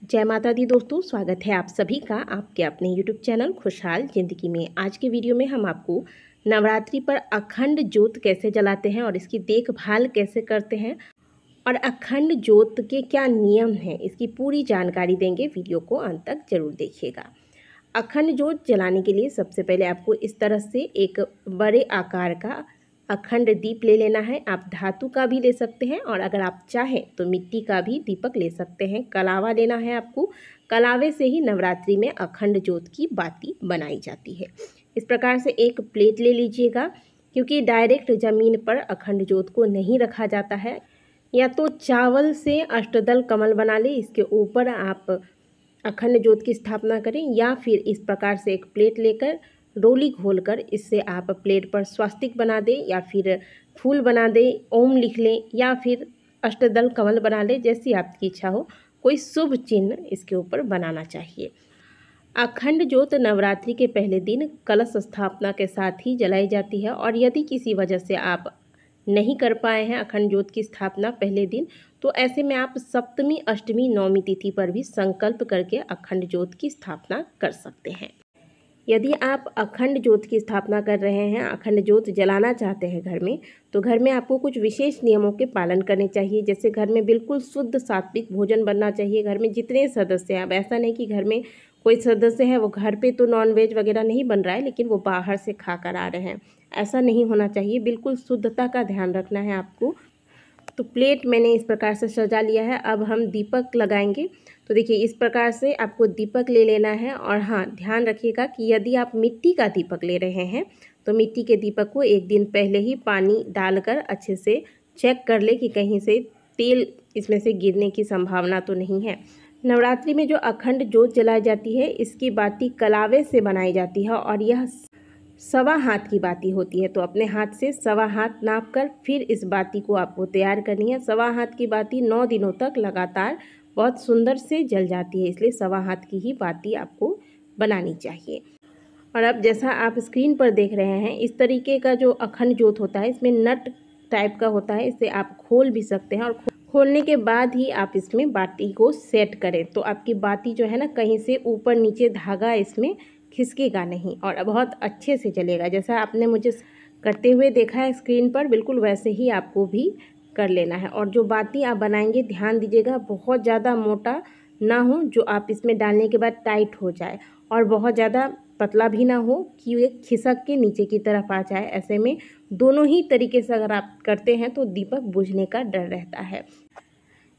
जय माता दी दोस्तों, स्वागत है आप सभी का आपके अपने YouTube चैनल खुशहाल ज़िंदगी में। आज के वीडियो में हम आपको नवरात्रि पर अखंड ज्योत कैसे जलाते हैं और इसकी देखभाल कैसे करते हैं और अखंड ज्योत के क्या नियम हैं, इसकी पूरी जानकारी देंगे। वीडियो को अंत तक जरूर देखिएगा। अखंड ज्योत जलाने के लिए सबसे पहले आपको इस तरह से एक बड़े आकार का अखंड दीप ले लेना है। आप धातु का भी ले सकते हैं और अगर आप चाहें तो मिट्टी का भी दीपक ले सकते हैं। कलावा लेना है आपको। कलावे से ही नवरात्रि में अखंड ज्योत की बाती बनाई जाती है। इस प्रकार से एक प्लेट ले लीजिएगा, क्योंकि डायरेक्ट ज़मीन पर अखंड ज्योत को नहीं रखा जाता है। या तो चावल से अष्टदल कमल बना ले, इसके ऊपर आप अखंड ज्योत की स्थापना करें, या फिर इस प्रकार से एक प्लेट लेकर रोली घोलकर इससे आप प्लेट पर स्वास्तिक बना दें, या फिर फूल बना दें, ओम लिख लें, या फिर अष्टदल कमल बना लें। जैसी आपकी इच्छा हो, कोई शुभ चिन्ह इसके ऊपर बनाना चाहिए। अखंड ज्योत नवरात्रि के पहले दिन कलश स्थापना के साथ ही जलाई जाती है, और यदि किसी वजह से आप नहीं कर पाए हैं अखंड ज्योत की स्थापना पहले दिन, तो ऐसे में आप सप्तमी, अष्टमी, नौमी तिथि पर भी संकल्प करके अखंड ज्योत की स्थापना कर सकते हैं। यदि आप अखंड ज्योत की स्थापना कर रहे हैं, अखंड ज्योत जलाना चाहते हैं घर में, तो घर में आपको कुछ विशेष नियमों के पालन करने चाहिए। जैसे घर में बिल्कुल शुद्ध सात्विक भोजन बनना चाहिए। घर में जितने सदस्य हैं, अब ऐसा नहीं कि घर में कोई सदस्य है वो घर पे तो नॉनवेज वगैरह नहीं बन रहा है, लेकिन वो बाहर से खा कर आ रहे हैं, ऐसा नहीं होना चाहिए। बिल्कुल शुद्धता का ध्यान रखना है आपको। तो प्लेट मैंने इस प्रकार से सजा लिया है। अब हम दीपक लगाएंगे। तो देखिए, इस प्रकार से आपको दीपक ले लेना है। और हाँ, ध्यान रखिएगा कि यदि आप मिट्टी का दीपक ले रहे हैं तो मिट्टी के दीपक को एक दिन पहले ही पानी डालकर अच्छे से चेक कर ले कि कहीं से तेल इसमें से गिरने की संभावना तो नहीं है। नवरात्रि में जो अखंड ज्योत जलाई जाती है, इसकी बाती कलावे से बनाई जाती है, और यह सवा हाथ की बाती होती है। तो अपने हाथ से सवा हाथ नाप कर फिर इस बाती को आपको तैयार करनी है। सवा हाथ की बाती 9 दिनों तक लगातार बहुत सुंदर से जल जाती है, इसलिए सवा हाथ की ही बाती आपको बनानी चाहिए। और अब जैसा आप स्क्रीन पर देख रहे हैं, इस तरीके का जो अखंड ज्योत होता है, इसमें नट टाइप का होता है। इसे आप खोल भी सकते हैं, और खोलने के बाद ही आप इसमें बाती को सेट करें, तो आपकी बाती जो है ना, कहीं से ऊपर नीचे धागा इसमें खिसकेगा नहीं और बहुत अच्छे से चलेगा। जैसा आपने मुझे करते हुए देखा है स्क्रीन पर, बिल्कुल वैसे ही आपको भी कर लेना है। और जो बाती आप बनाएंगे, ध्यान दीजिएगा, बहुत ज़्यादा मोटा ना हो जो आप इसमें डालने के बाद टाइट हो जाए, और बहुत ज़्यादा पतला भी ना हो कि ये खिसक के नीचे की तरफ आ जाए। ऐसे में दोनों ही तरीके से अगर आप करते हैं तो दीपक बुझने का डर रहता है।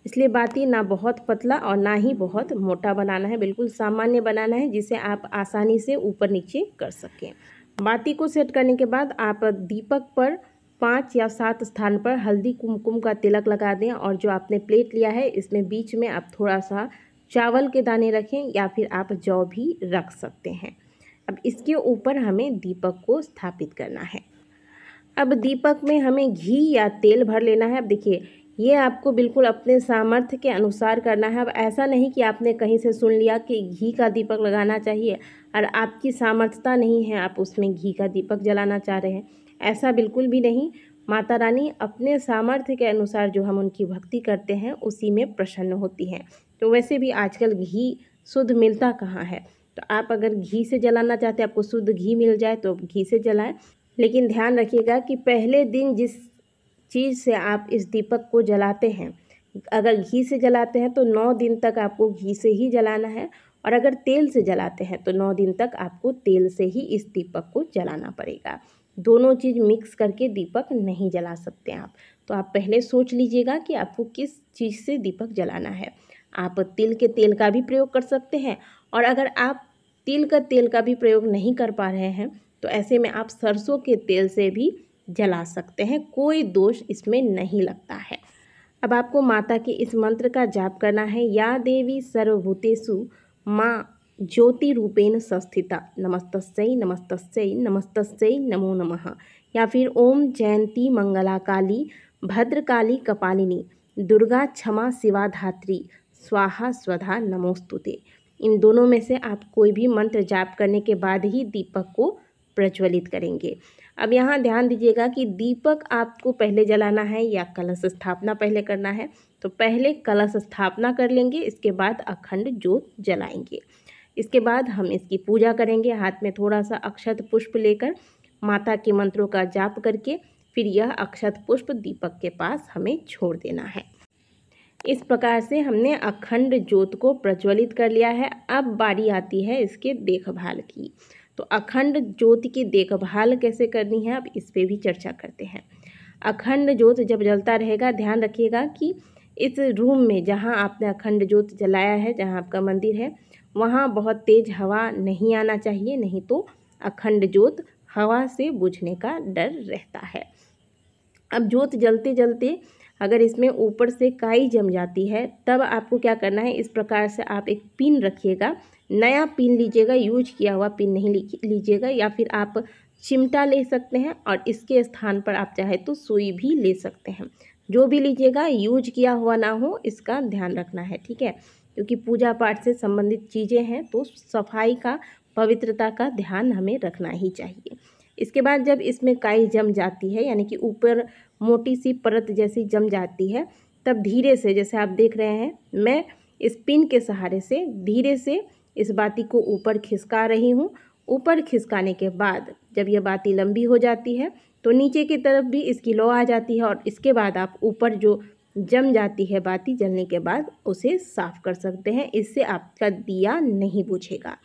इसलिए बाती ना बहुत पतला और ना ही बहुत मोटा बनाना है, बिल्कुल सामान्य बनाना है, जिसे आप आसानी से ऊपर नीचे कर सकें। बाती को सेट करने के बाद आप दीपक पर 5 या 7 स्थान पर हल्दी कुमकुम का तिलक लगा दें, और जो आपने प्लेट लिया है इसमें बीच में आप थोड़ा सा चावल के दाने रखें, या फिर आप जौ भी रख सकते हैं। अब इसके ऊपर हमें दीपक को स्थापित करना है। अब दीपक में हमें घी या तेल भर लेना है। अब देखिए, ये आपको बिल्कुल अपने सामर्थ्य के अनुसार करना है। अब ऐसा नहीं कि आपने कहीं से सुन लिया कि घी का दीपक लगाना चाहिए और आपकी सामर्थ्यता नहीं है, आप उसमें घी का दीपक जलाना चाह रहे हैं, ऐसा बिल्कुल भी नहीं। माता रानी अपने सामर्थ्य के अनुसार जो हम उनकी भक्ति करते हैं उसी में प्रसन्न होती हैं। तो वैसे भी आजकल घी शुद्ध मिलता कहाँ है, तो आप अगर घी से जलाना चाहते हैं, आपको शुद्ध घी मिल जाए तो घी से जलाएं। लेकिन ध्यान रखिएगा कि पहले दिन जिस चीज़ से आप इस दीपक को जलाते हैं, अगर घी से जलाते हैं तो 9 दिन तक आपको घी से ही जलाना है, और अगर तेल से जलाते हैं तो 9 दिन तक आपको तेल से ही इस दीपक को जलाना पड़ेगा। दोनों चीज़ मिक्स करके दीपक नहीं जला सकते आप। तो आप पहले सोच लीजिएगा कि आपको किस चीज़ से दीपक जलाना है। आप तिल के तेल का भी प्रयोग कर सकते हैं, और अगर आप तिल का तेल का भी प्रयोग नहीं कर पा रहे हैं तो ऐसे में आप सरसों के तेल से भी जला सकते हैं, कोई दोष इसमें नहीं लगता है। अब आपको माता के इस मंत्र का जाप करना है। या देवी सर्वभूतेषु माँ ज्योति रूपेण संस्थिता, नमस्तस्यै नमस्तस्यै नमस्तस्यै नमो नमः। या फिर ओम जयंती मंगला काली भद्रकाली कपालिनी दुर्गा क्षमा शिवा धात्री स्वाहा स्वधा नमोस्तुते। इन दोनों में से आप कोई भी मंत्र जाप करने के बाद ही दीपक को प्रज्वलित करेंगे। अब यहाँ ध्यान दीजिएगा कि दीपक आपको पहले जलाना है या कलश स्थापना पहले करना है। तो पहले कलश स्थापना कर लेंगे, इसके बाद अखंड ज्योत जलाएंगे। इसके बाद हम इसकी पूजा करेंगे। हाथ में थोड़ा सा अक्षत पुष्प लेकर माता के मंत्रों का जाप करके फिर यह अक्षत पुष्प दीपक के पास हमें छोड़ देना है। इस प्रकार से हमने अखंड ज्योत को प्रज्वलित कर लिया है। अब बारी आती है इसके देखभाल की। तो अखंड ज्योत की देखभाल कैसे करनी है, अब इस पे भी चर्चा करते हैं। अखंड ज्योत जब जलता रहेगा, ध्यान रखिएगा कि इस रूम में जहाँ आपने अखंड ज्योत जलाया है, जहाँ आपका मंदिर है, वहाँ बहुत तेज हवा नहीं आना चाहिए, नहीं तो अखंड ज्योत हवा से बुझने का डर रहता है। अब ज्योत जलते जलते अगर इसमें ऊपर से काई जम जाती है, तब आपको क्या करना है, इस प्रकार से आप एक पिन रखिएगा, नया पिन लीजिएगा, यूज किया हुआ पिन नहीं लीजिएगा, या फिर आप चिमटा ले सकते हैं और इसके स्थान पर आप चाहे तो सुई भी ले सकते हैं। जो भी लीजिएगा यूज किया हुआ ना हो, इसका ध्यान रखना है, ठीक है, क्योंकि पूजा पाठ से संबंधित चीज़ें हैं तो सफाई का, पवित्रता का ध्यान हमें रखना ही चाहिए। इसके बाद जब इसमें काई जम जाती है, यानी कि ऊपर मोटी सी परत जैसी जम जाती है, तब धीरे से, जैसे आप देख रहे हैं, मैं इस पिन के सहारे से धीरे से इस बाती को ऊपर खिसका रही हूँ। ऊपर खिसकाने के बाद जब यह बाती लंबी हो जाती है तो नीचे की तरफ भी इसकी लौ आ जाती है, और इसके बाद आप ऊपर जो जम जाती है बाती जलने के बाद उसे साफ कर सकते हैं। इससे आपका दिया नहीं बुझेगा।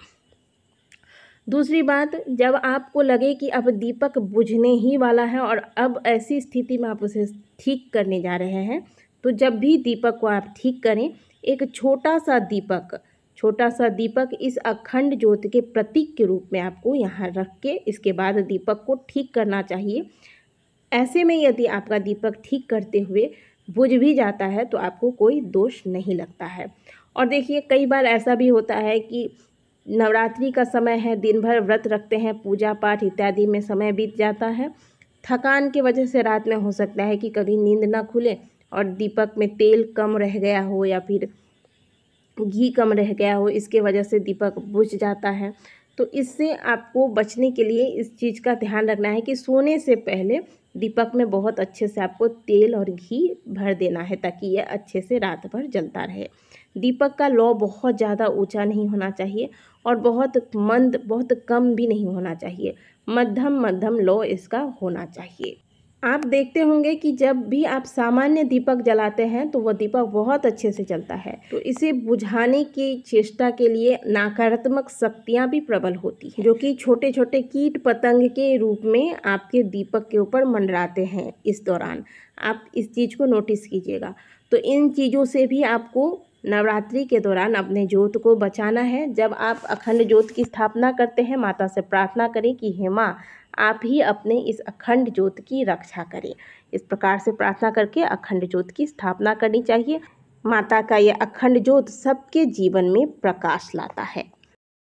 दूसरी बात, जब आपको लगे कि अब दीपक बुझने ही वाला है और अब ऐसी स्थिति में आप उसे ठीक करने जा रहे हैं, तो जब भी दीपक को आप ठीक करें, एक छोटा सा दीपक इस अखंड ज्योत के प्रतीक के रूप में आपको यहाँ रख के इसके बाद दीपक को ठीक करना चाहिए। ऐसे में यदि आपका दीपक ठीक करते हुए बुझ भी जाता है तो आपको कोई दोष नहीं लगता है। और देखिए, कई बार ऐसा भी होता है कि नवरात्रि का समय है, दिन भर व्रत रखते हैं, पूजा पाठ इत्यादि में समय बीत जाता है, थकान की वजह से रात में हो सकता है कि कभी नींद ना खुले और दीपक में तेल कम रह गया हो या फिर घी कम रह गया हो, इसके वजह से दीपक बुझ जाता है। तो इससे आपको बचने के लिए इस चीज़ का ध्यान रखना है कि सोने से पहले दीपक में बहुत अच्छे से आपको तेल और घी भर देना है, ताकि यह अच्छे से रात भर जलता रहे। दीपक का लौ बहुत ज़्यादा ऊंचा नहीं होना चाहिए और बहुत मंद, बहुत कम भी नहीं होना चाहिए, मध्यम लौ इसका होना चाहिए। आप देखते होंगे कि जब भी आप सामान्य दीपक जलाते हैं तो वह दीपक बहुत अच्छे से जलता है, तो इसे बुझाने की चेष्टा के लिए नकारात्मक शक्तियां भी प्रबल होती हैं, जो कि छोटे छोटे कीट पतंग के रूप में आपके दीपक के ऊपर मंडराते हैं। इस दौरान आप इस चीज़ को नोटिस कीजिएगा। तो इन चीज़ों से भी आपको नवरात्रि के दौरान अपने ज्योत को बचाना है। जब आप अखंड ज्योत की स्थापना करते हैं, माता से प्रार्थना करें कि हे माँ, आप ही अपने इस अखंड ज्योत की रक्षा करें। इस प्रकार से प्रार्थना करके अखंड ज्योत की स्थापना करनी चाहिए। माता का यह अखंड ज्योत सबके जीवन में प्रकाश लाता है।